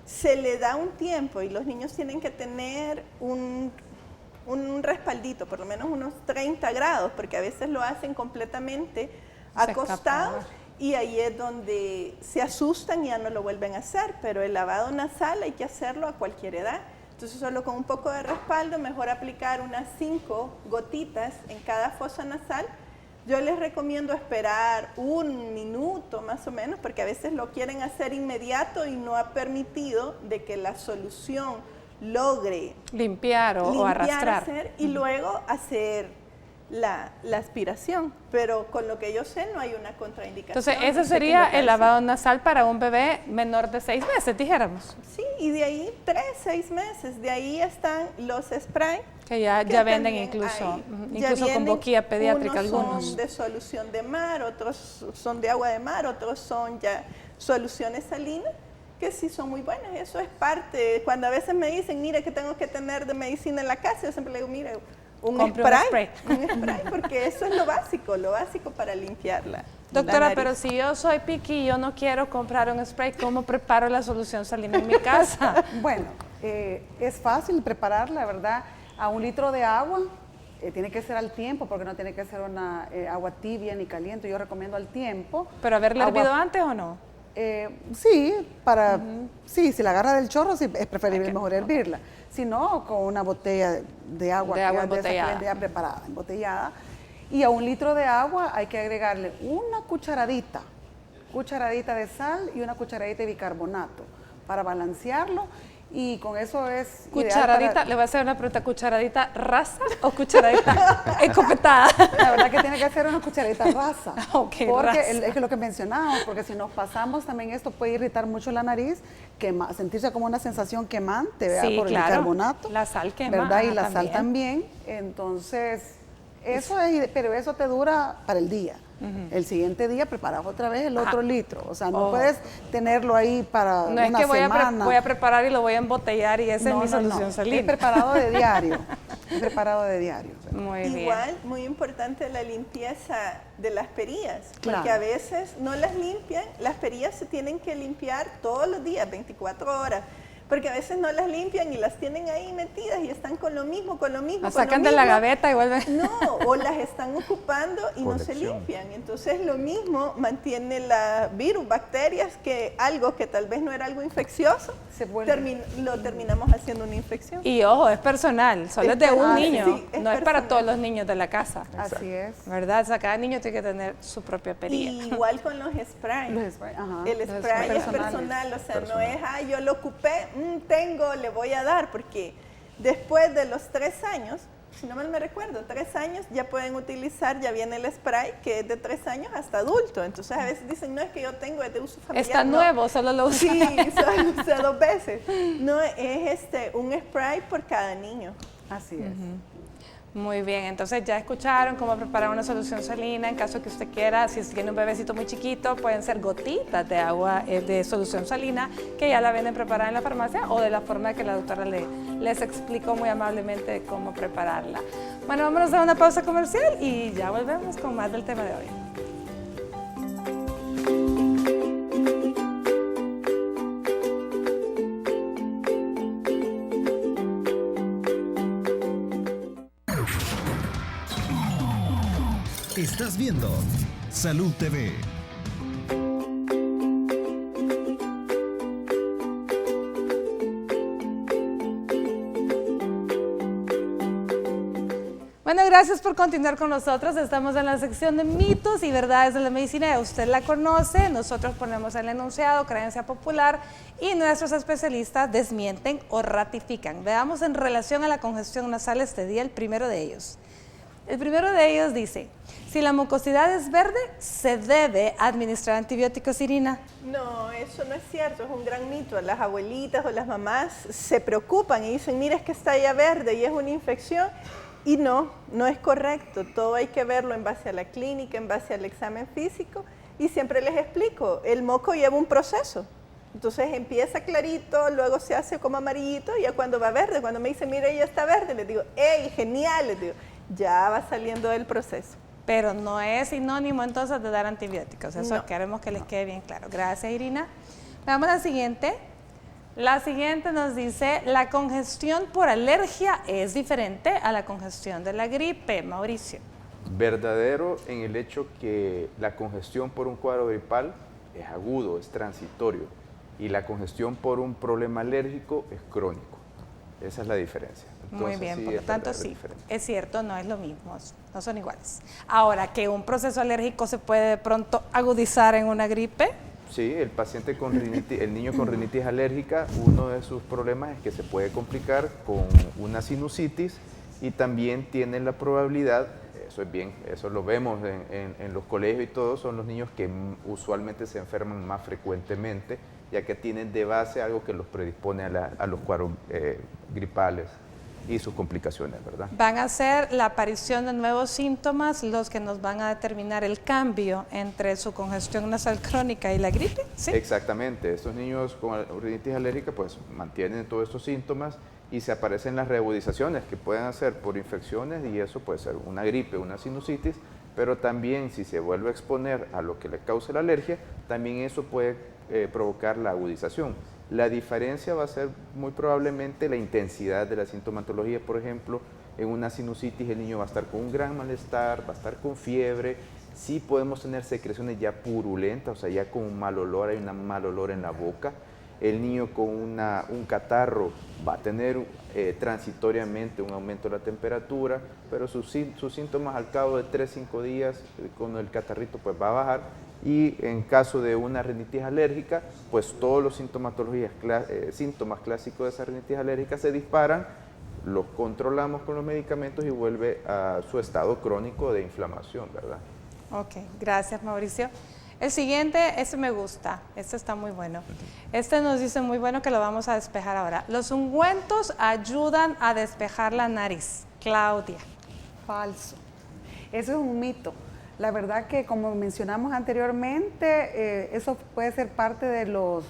Se le da un tiempo y los niños tienen que tener un respaldito, por lo menos unos 30 grados, porque a veces lo hacen completamente acostados y ahí es donde se asustan y ya no lo vuelven a hacer, pero el lavado nasal hay que hacerlo a cualquier edad. Entonces solo con un poco de respaldo, mejor aplicar unas 5 gotitas en cada fosa nasal. Yo les recomiendo esperar 1 minuto más o menos, porque a veces lo quieren hacer inmediato y no ha permitido de que la solución logre limpiar o arrastrar. Y luego hacer la aspiración, pero con lo que yo sé no hay una contraindicación. Entonces, ese sería el lavado nasal para un bebé menor de 6 meses, dijéramos. Sí, y de ahí 3, 6 meses, de ahí están los spray. Que ya venden incluso con boquilla pediátrica algunos. Son de solución de mar, otros son de agua de mar, otros son ya soluciones salinas, que sí son muy buenas. Eso es parte, cuando a veces me dicen, mire que tengo que tener de medicina en la casa, yo siempre le digo, mire, un spray, porque eso es lo básico para limpiarla. Doctora, pero si yo soy piqui y yo no quiero comprar un spray, ¿cómo preparo la solución salina en mi casa? Bueno, es fácil prepararla, ¿verdad? A 1 litro de agua, tiene que ser al tiempo, porque no tiene que ser una agua tibia ni caliente, yo recomiendo al tiempo. ¿Pero haberla hervido antes o no? Sí, si la agarra del chorro, sí, es preferible mejor hervirla. Si no, con una botella de agua embotellada. Ya preparada, embotellada. Y a 1 litro de agua hay que agregarle una cucharadita de sal y una cucharadita de bicarbonato para balancearlo. Y con eso es cucharadita, le voy a hacer una pregunta, ¿cucharadita rasa o cucharadita escopetada? La verdad que tiene que ser una cucharadita rasa, porque es lo que mencionábamos, porque si nos pasamos también esto puede irritar mucho la nariz, sentirse como una sensación quemante, ¿verdad? Sí, por el bicarbonato, la sal quema, ¿verdad? Y la sal también, entonces pero eso te dura para el día. El siguiente día preparas otra vez el otro litro, o sea, no puedes tenerlo ahí para una semana. No es que voy a preparar y lo voy a embotellar y esa es mi solución salina. Es preparado de diario, Muy bien. Igual, muy importante la limpieza de las perillas, porque a veces no las limpian, las perillas se tienen que limpiar todos los días, 24 horas, porque a veces no las limpian y las tienen ahí metidas y están con lo mismo. Las sacan de la gaveta y vuelven. No, o las están ocupando y no se limpian. Entonces lo mismo mantiene la virus, bacterias, que algo que tal vez no era algo infeccioso, lo terminamos haciendo una infección. Y ojo, es personal, solo es de un niño, sí, no es para todos los niños de la casa. Así es. ¿Verdad? O sea, cada niño tiene que tener su propia perilla. Y igual con los sprays. Los sprays, ajá. El spray es personal, o sea, no es, yo lo ocupé, tengo, le voy a dar, porque después de los 3 años, si no mal me recuerdo, 3 años ya pueden utilizar, ya viene el spray que es de 3 años hasta adulto. Entonces a veces dicen, no, es que yo tengo, es de uso familiar. Está nuevo, solo lo usa. Sí, solo lo usé 2 veces. No, es un spray por cada niño. Así es. Muy bien, entonces ya escucharon cómo preparar una solución salina. En caso que usted quiera, si tiene un bebecito muy chiquito, pueden ser gotitas de agua de solución salina que ya la venden preparada en la farmacia o de la forma que la doctora les explicó muy amablemente cómo prepararla. Bueno, vámonos a una pausa comercial y ya volvemos con más del tema de hoy. Estás viendo Salud TV. Bueno, gracias por continuar con nosotros. Estamos en la sección de mitos y verdades de la medicina. Usted la conoce, nosotros ponemos el enunciado, creencia popular, y nuestros especialistas desmienten o ratifican. Veamos en relación a la congestión nasal este día el primero de ellos. El primero de ellos dice, si la mucosidad es verde, se debe administrar antibióticos, Irina. No, eso no es cierto, es un gran mito. Las abuelitas o las mamás se preocupan y dicen, mira, es que está ya verde y es una infección. Y no es correcto. Todo hay que verlo en base a la clínica, en base al examen físico. Y siempre les explico, el moco lleva un proceso. Entonces empieza clarito, luego se hace como amarillito y ya cuando va verde, cuando me dicen, mira, ya está verde, les digo, ¡ey, genial! Les digo, ya va saliendo del proceso. Pero no es sinónimo entonces de dar antibióticos. Eso queremos que les quede bien claro. Gracias, Irina. Vamos a la siguiente. La siguiente nos dice, la congestión por alergia es diferente a la congestión de la gripe. Mauricio. Verdadero en el hecho que la congestión por un cuadro gripal es agudo, es transitorio, y la congestión por un problema alérgico es crónico. Esa es la diferencia. Entonces, muy bien, sí, por lo tanto sí, diferente. es cierto, no es lo mismo, no son iguales. Ahora, que un proceso alérgico se puede de pronto agudizar en una gripe. Sí, el paciente con rinitis, el niño con rinitis alérgica, uno de sus problemas es que se puede complicar con una sinusitis y también tiene la probabilidad, eso es bien, eso lo vemos en los colegios y todo, son los niños que usualmente se enferman más frecuentemente, ya que tienen de base algo que los predispone a los cuadros gripales y sus complicaciones, ¿verdad? Van a ser la aparición de nuevos síntomas los que nos van a determinar el cambio entre su congestión nasal crónica y la gripe, ¿sí? Exactamente, estos niños con rinitis alérgica pues mantienen todos estos síntomas y se aparecen las reagudizaciones que pueden ser por infecciones y eso puede ser una gripe, una sinusitis, pero también si se vuelve a exponer a lo que le causa la alergia, también eso puede provocar la agudización. La diferencia va a ser muy probablemente la intensidad de la sintomatología. Por ejemplo, en una sinusitis el niño va a estar con un gran malestar, va a estar con fiebre. Sí podemos tener secreciones ya purulentas, o sea, ya con un mal olor, hay un mal olor en la boca. El niño con un catarro va a tener transitoriamente un aumento de la temperatura, pero sus síntomas al cabo de 3-5 días con el catarrito pues va a bajar. Y en caso de una rinitis alérgica, pues todos los síntomas clásicos de esa rinitis alérgica se disparan, los controlamos con los medicamentos y vuelve a su estado crónico de inflamación, ¿verdad? Ok, gracias Mauricio. El siguiente, este me gusta, este está muy bueno. Este nos dice muy bueno que lo vamos a despejar ahora. Los ungüentos ayudan a despejar la nariz. Claudia. Falso. Eso es un mito. La verdad que, como mencionamos anteriormente, eso puede ser parte de los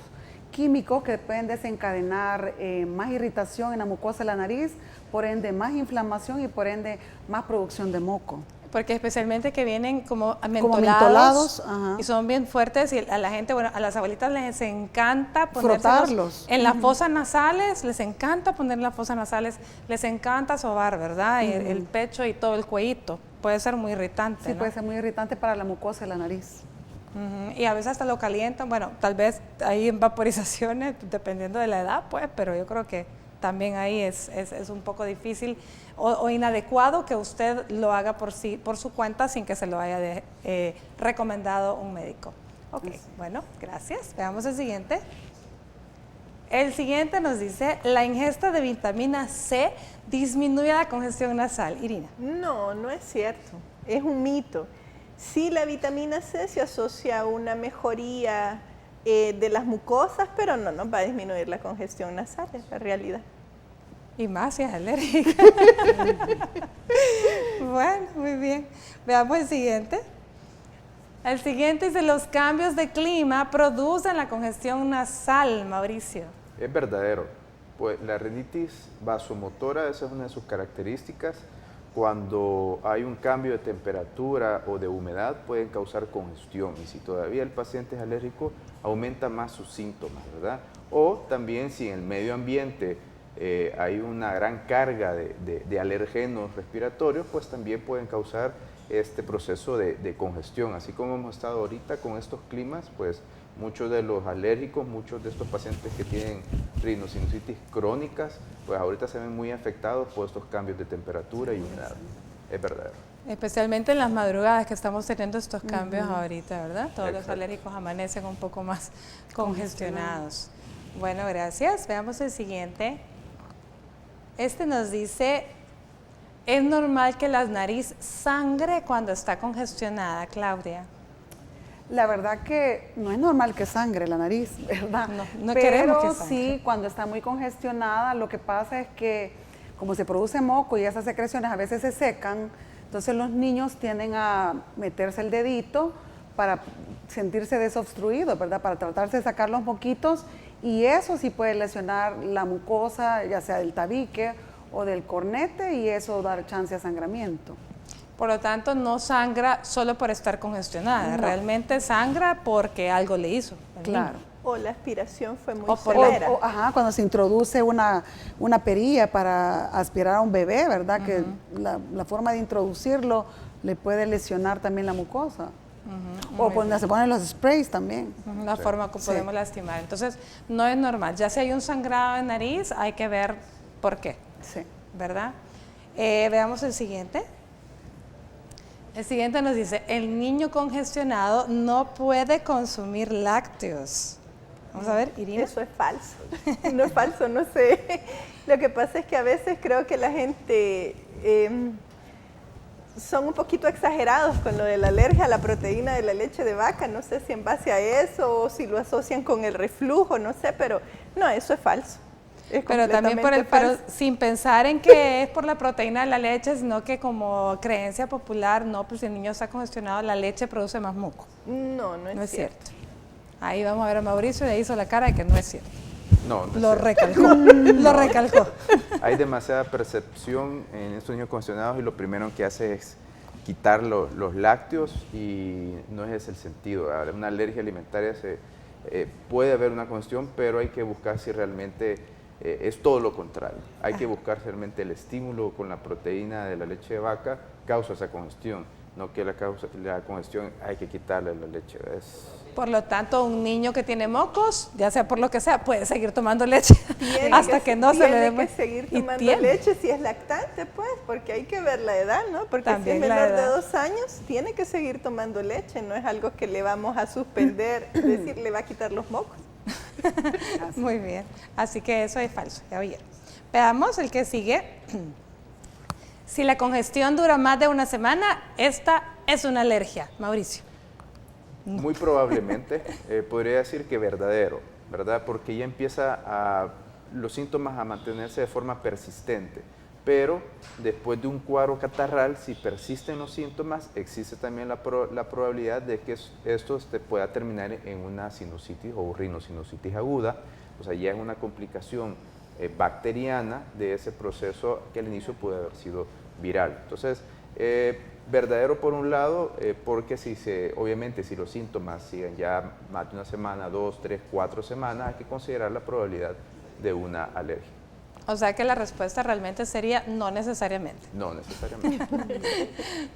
químicos que pueden desencadenar más irritación en la mucosa de la nariz, por ende más inflamación y por ende más producción de moco. Porque especialmente que vienen como mentolados, mentolados ajá. y son bien fuertes y a la gente, bueno, a las abuelitas les encanta frotarlos en las fosas nasales, les encanta poner en las fosas nasales, les encanta sobar, ¿verdad? Y el pecho y todo el cuellito. Puede ser muy irritante, Sí, ¿no? puede ser muy irritante para la mucosa de la nariz. Y a veces hasta lo calientan, bueno, tal vez hay vaporizaciones dependiendo de la edad, pues, pero yo creo que también ahí es un poco difícil o inadecuado que usted lo haga por su cuenta sin que se lo haya recomendado un médico. Ok, bueno, gracias. Veamos el siguiente. El siguiente nos dice, la ingesta de vitamina C disminuye la congestión nasal. Irina. No, no es cierto, es un mito. Sí, la vitamina C se asocia a una mejoría de las mucosas, pero no nos va a disminuir la congestión nasal, es la realidad. Y más si es alérgica. Bueno, muy bien. Veamos el siguiente. El siguiente dice, los cambios de clima producen la congestión nasal, Mauricio. Es verdadero. Pues la rinitis vasomotora, esa es una de sus características. Cuando hay un cambio de temperatura o de humedad pueden causar congestión y si todavía el paciente es alérgico aumenta más sus síntomas, ¿verdad? O también si en el medio ambiente hay una gran carga de alergenos respiratorios, pues también pueden causar este proceso de congestión. Así como hemos estado ahorita con estos climas, pues muchos de los alérgicos, muchos de estos pacientes que tienen rinosinusitis crónicas, pues ahorita se ven muy afectados por estos cambios de temperatura y humedad. Es verdadero. Especialmente en las madrugadas que estamos teniendo estos cambios ahorita, ¿verdad? Todos los alérgicos amanecen un poco más congestionados. Bueno, gracias. Veamos el siguiente. Este nos dice, ¿es normal que la nariz sangre cuando está congestionada, Claudia? La verdad que no es normal que sangre la nariz, ¿verdad? No queremos que sangre. Sí, cuando está muy congestionada, lo que pasa es que como se produce moco y esas secreciones a veces se secan, entonces los niños tienden a meterse el dedito para sentirse desobstruidos, ¿verdad? Para tratarse de sacar los moquitos y eso sí puede lesionar la mucosa, ya sea del tabique o del cornete y eso dar chance a sangramiento. Por lo tanto, no sangra solo por estar congestionada, No. realmente sangra porque algo le hizo. Claro. O la aspiración fue muy por severa. Cuando se introduce una perilla para aspirar a un bebé, ¿verdad? Que la forma de introducirlo le puede lesionar también la mucosa. O cuando se ponen los sprays también. La forma que podemos lastimar. Entonces, no es normal. Ya si hay un sangrado en nariz, hay que ver por qué. Sí. ¿Verdad? Veamos el siguiente. El siguiente nos dice, el niño congestionado no puede consumir lácteos. Vamos a ver, Irina. Eso es falso. No es falso, no sé. Lo que pasa es que a veces creo que la gente son un poquito exagerados con lo de la alergia a la proteína de la leche de vaca. No sé si en base a eso o si lo asocian con el reflujo, no sé, pero no, eso es falso. Pero también pero sin pensar en que es por la proteína de la leche, sino que como creencia popular, no, pues si el niño está congestionado, la leche produce más moco. No es cierto. Ahí vamos a ver a Mauricio, le hizo la cara de que no es cierto. No, no lo es recalcó, lo recalcó. Hay demasiada percepción en estos niños congestionados y lo primero que hace es quitar los lácteos y no es ese el sentido. Una alergia alimentaria puede haber una congestión, pero hay que buscar si realmente es todo lo contrario. Hay que buscar realmente el estímulo con la proteína de la leche de vaca causa esa congestión, no que la congestión hay que quitarle la leche. Por lo tanto, un niño que tiene mocos, ya sea por lo que sea, puede seguir tomando leche hasta que no se le dé. Tiene que seguir tomando leche si es lactante, pues, porque hay que ver la edad, ¿no? Porque también si es menor de 2 años, tiene que seguir tomando leche, no es algo que le vamos a suspender, decir, le va a quitar los mocos. Muy bien, así que eso es falso, ya oyeron. Veamos el que sigue. Si la congestión dura más de una semana, esta es una alergia. Mauricio. No. Muy probablemente, podría decir que verdadero, ¿verdad? Porque ya empieza los síntomas a mantenerse de forma persistente. Pero después de un cuadro catarral, si persisten los síntomas, existe también la probabilidad de que esto pueda terminar en una sinusitis o rinosinusitis aguda. O sea, ya es una complicación bacteriana de ese proceso que al inicio puede haber sido viral. Entonces, Verdadero por un lado, porque obviamente si los síntomas siguen ya más de una semana, 2, 3, 4 semanas, hay que considerar la probabilidad de una alergia. O sea que la respuesta realmente sería no necesariamente. No necesariamente.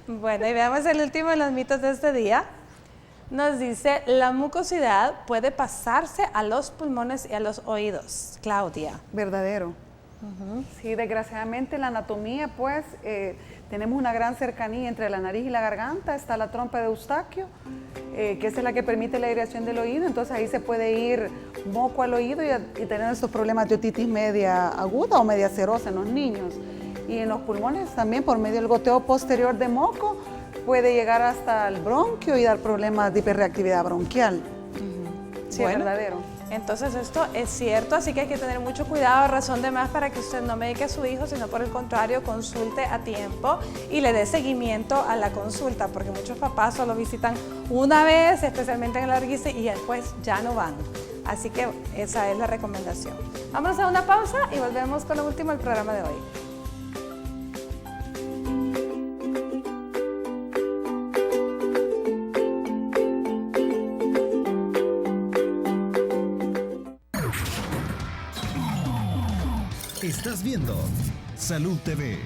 Bueno, y veamos el último de los mitos de este día. Nos dice, la mucosidad puede pasarse a los pulmones y a los oídos. Claudia. Verdadero. Sí, desgraciadamente en la anatomía, pues, tenemos una gran cercanía entre la nariz y la garganta. Está la trompa de Eustaquio, que es la que permite la aireación del oído. Entonces ahí se puede ir moco al oído y tener estos problemas de otitis media aguda o media serosa en los niños. Y en los pulmones también, por medio del goteo posterior de moco, puede llegar hasta el bronquio y dar problemas de hiperreactividad bronquial. Sí, bueno, es verdadero. Entonces esto es cierto, así que hay que tener mucho cuidado, razón de más para que usted no medique a su hijo, sino por el contrario, consulte a tiempo y le dé seguimiento a la consulta, porque muchos papás solo visitan una vez, especialmente en el alergista, y después ya no van. Así que esa es la recomendación. Vamos a una pausa y volvemos con lo último del programa de hoy. Estás viendo Salud TV.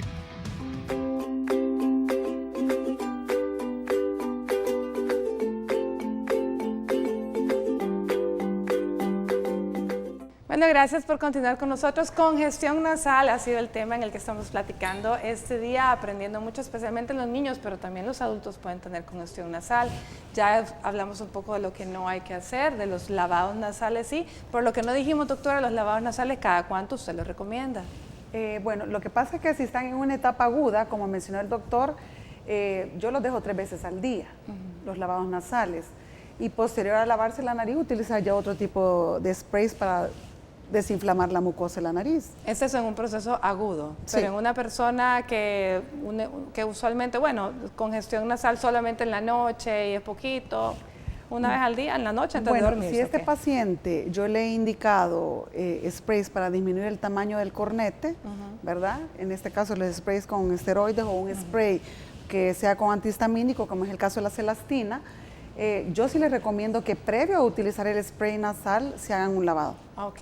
Bueno, gracias por continuar con nosotros. Congestión nasal ha sido el tema en el que estamos platicando este día, aprendiendo mucho, especialmente los niños, pero también los adultos pueden tener congestión nasal. Ya hablamos un poco de lo que no hay que hacer, de los lavados nasales, sí. Por lo que no dijimos, doctora, los lavados nasales, ¿cada cuánto usted los recomienda? Bueno, lo que pasa es que si están en una etapa aguda, como mencionó el doctor, yo los dejo 3 veces al día, los lavados nasales. Y posterior a lavarse la nariz, utilizar ya otro tipo de sprays para desinflamar la mucosa de la nariz. Este es en un proceso agudo, Sí. pero en una persona que usualmente, bueno, congestión nasal solamente en la noche y es poquito, una vez al día, en la noche antes de dormir. Si este paciente yo le he indicado sprays para disminuir el tamaño del cornete, ¿verdad? En este caso los sprays con esteroides o un spray que sea con antihistamínico, como es el caso de la celastina, yo sí les recomiendo que previo a utilizar el spray nasal se hagan un lavado. Ok.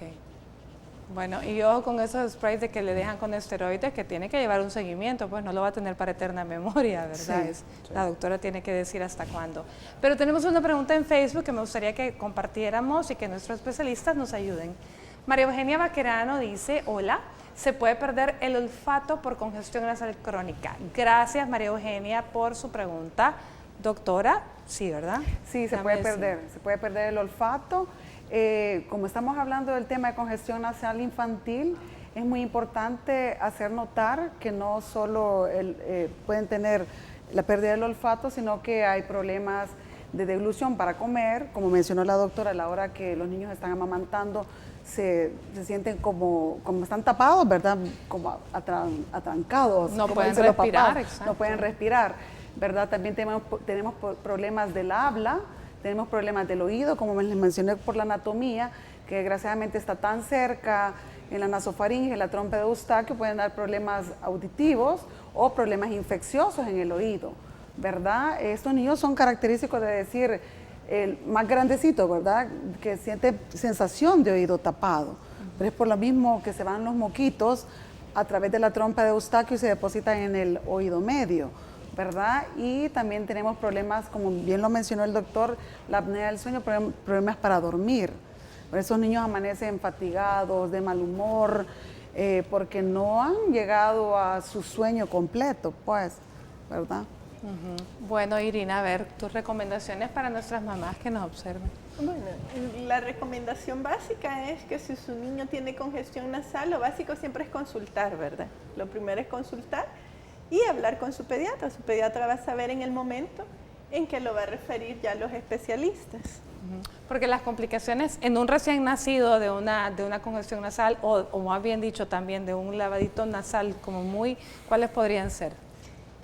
Bueno, y ojo con esos sprays de que le dejan con esteroides, que tiene que llevar un seguimiento, pues no lo va a tener para eterna memoria, ¿verdad? Sí. La doctora tiene que decir hasta cuándo. Pero tenemos una pregunta en Facebook que me gustaría que compartiéramos y que nuestros especialistas nos ayuden. María Eugenia Vaquerano dice, hola, ¿se puede perder el olfato por congestión nasal crónica? Gracias, María Eugenia, por su pregunta. Doctora, sí, ¿verdad? Sí, se puede perder el olfato. Como estamos hablando del tema de congestión nasal infantil, es muy importante hacer notar que no solo pueden tener la pérdida del olfato, sino que hay problemas de deglución para comer, como mencionó la doctora, a la hora que los niños están amamantando, se sienten como están tapados, ¿verdad? Como atrancados. No como pueden dicen los respirar, papás, exacto. no pueden respirar, ¿verdad? También tenemos problemas del habla, tenemos problemas del oído, como les mencioné por la anatomía, que desgraciadamente está tan cerca en la nasofaringe, en la trompa de Eustaquio, pueden dar problemas auditivos o problemas infecciosos en el oído, ¿verdad? Estos niños son característicos de decir, el más grandecito, ¿verdad? Que siente sensación de oído tapado, pero es por lo mismo que se van los moquitos a través de la trompa de Eustaquio y se depositan en el oído medio, ¿verdad? Y también tenemos problemas, como bien lo mencionó el doctor, la apnea del sueño, problemas para dormir. Esos niños amanecen fatigados, de mal humor, porque no han llegado a su sueño completo, pues, ¿verdad? Bueno, Irina, a ver, tus recomendaciones para nuestras mamás que nos observen. Bueno, la recomendación básica es que si su niño tiene congestión nasal, lo básico siempre es consultar, ¿verdad? Lo primero es consultar y hablar con su pediatra. Su pediatra va a saber en el momento en que lo va a referir ya a los especialistas. Porque las complicaciones en un recién nacido de una congestión nasal, o más bien dicho también de un lavadito nasal, ¿cuáles podrían ser?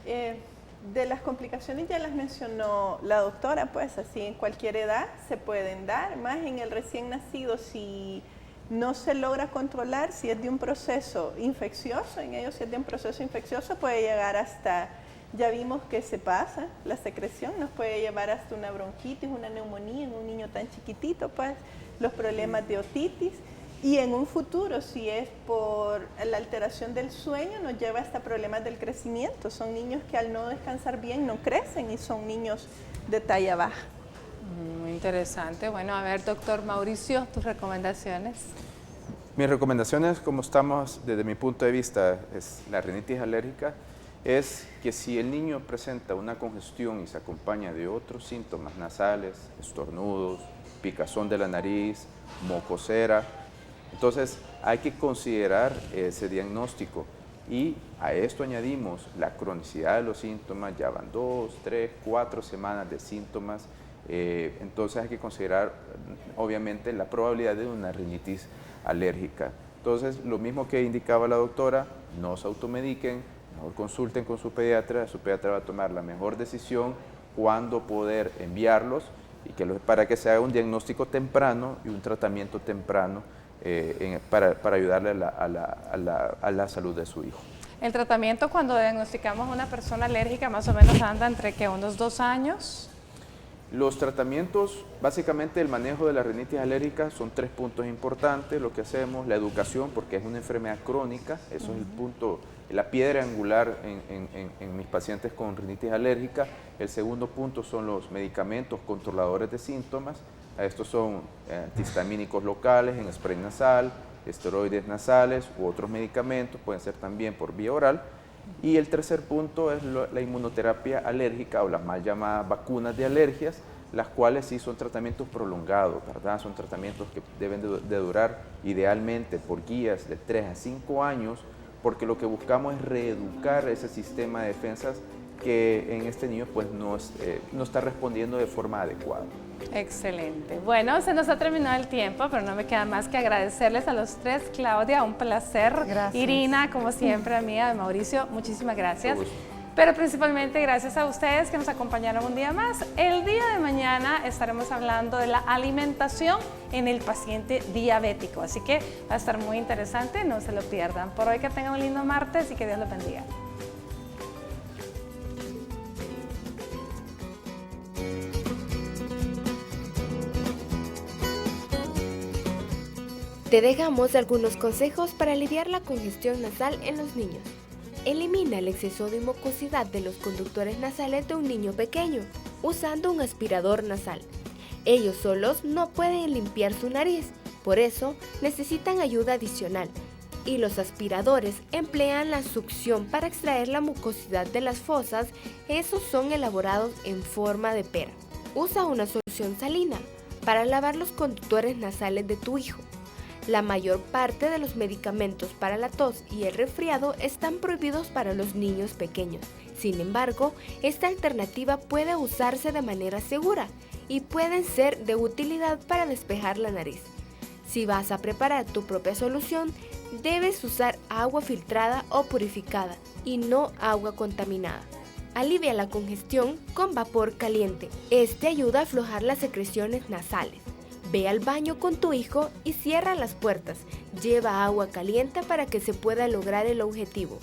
De las complicaciones ya las mencionó la doctora, pues así en cualquier edad se pueden dar, más en el recién nacido si no se logra controlar, si es de un proceso infeccioso, en ellos si es de un proceso infeccioso puede llegar hasta Ya vimos que se pasa, la secreción nos puede llevar hasta una bronquitis, una neumonía en un niño tan chiquitito, pues los problemas de otitis. Y en un futuro, si es por la alteración del sueño, nos lleva hasta problemas del crecimiento. Son niños que al no descansar bien no crecen y son niños de talla baja. Muy interesante. Bueno, a ver, doctor Mauricio, tus recomendaciones. Mis recomendaciones, como estamos desde mi punto de vista, es la rinitis alérgica, es que si el niño presenta una congestión y se acompaña de otros síntomas nasales, estornudos, picazón de la nariz, mocosera, entonces hay que considerar ese diagnóstico y a esto añadimos la cronicidad de los síntomas, ya van 2, 3, 4 semanas de síntomas, entonces hay que considerar obviamente la probabilidad de una rinitis alérgica. Entonces lo mismo que indicaba la doctora, no se automediquen, mejor consulten con su pediatra va a tomar la mejor decisión cuándo poder enviarlos y para que se haga un diagnóstico temprano y un tratamiento temprano para ayudarle a la salud de su hijo. El tratamiento cuando diagnosticamos a una persona alérgica más o menos anda entre que unos 2 años. Los tratamientos, básicamente el manejo de la rinitis alérgica son 3 puntos importantes. Lo que hacemos, la educación, porque es una enfermedad crónica, eso es el punto, la piedra angular en mis pacientes con rinitis alérgica. El segundo punto son los medicamentos controladores de síntomas. Estos son antihistamínicos locales en spray nasal, esteroides nasales u otros medicamentos, pueden ser también por vía oral. Y el tercer punto es la inmunoterapia alérgica o las mal llamadas vacunas de alergias, las cuales sí son tratamientos prolongados, ¿verdad? Son tratamientos que deben de durar idealmente por guías de 3 a 5 años, porque lo que buscamos es reeducar ese sistema de defensas que en este niño pues no está respondiendo de forma adecuada. Excelente. Bueno, se nos ha terminado el tiempo, pero no me queda más que agradecerles a los 3. Claudia, un placer. Gracias. Irina, como siempre, amiga de Mauricio, muchísimas gracias. Pero principalmente gracias a ustedes que nos acompañaron un día más. El día de mañana estaremos hablando de la alimentación en el paciente diabético, así que va a estar muy interesante, no se lo pierdan. Por hoy que tengan un lindo martes y que Dios los bendiga. Te dejamos algunos consejos para aliviar la congestión nasal en los niños. Elimina el exceso de mucosidad de los conductores nasales de un niño pequeño, usando un aspirador nasal. Ellos solos no pueden limpiar su nariz, por eso necesitan ayuda adicional. Y los aspiradores emplean la succión para extraer la mucosidad de las fosas, esos son elaborados en forma de pera. Usa una solución salina para lavar los conductores nasales de tu hijo. La mayor parte de los medicamentos para la tos y el resfriado están prohibidos para los niños pequeños. Sin embargo, esta alternativa puede usarse de manera segura y pueden ser de utilidad para despejar la nariz. Si vas a preparar tu propia solución, debes usar agua filtrada o purificada y no agua contaminada. Alivia la congestión con vapor caliente. Este ayuda a aflojar las secreciones nasales. Ve al baño con tu hijo y cierra las puertas. Lleva agua caliente para que se pueda lograr el objetivo.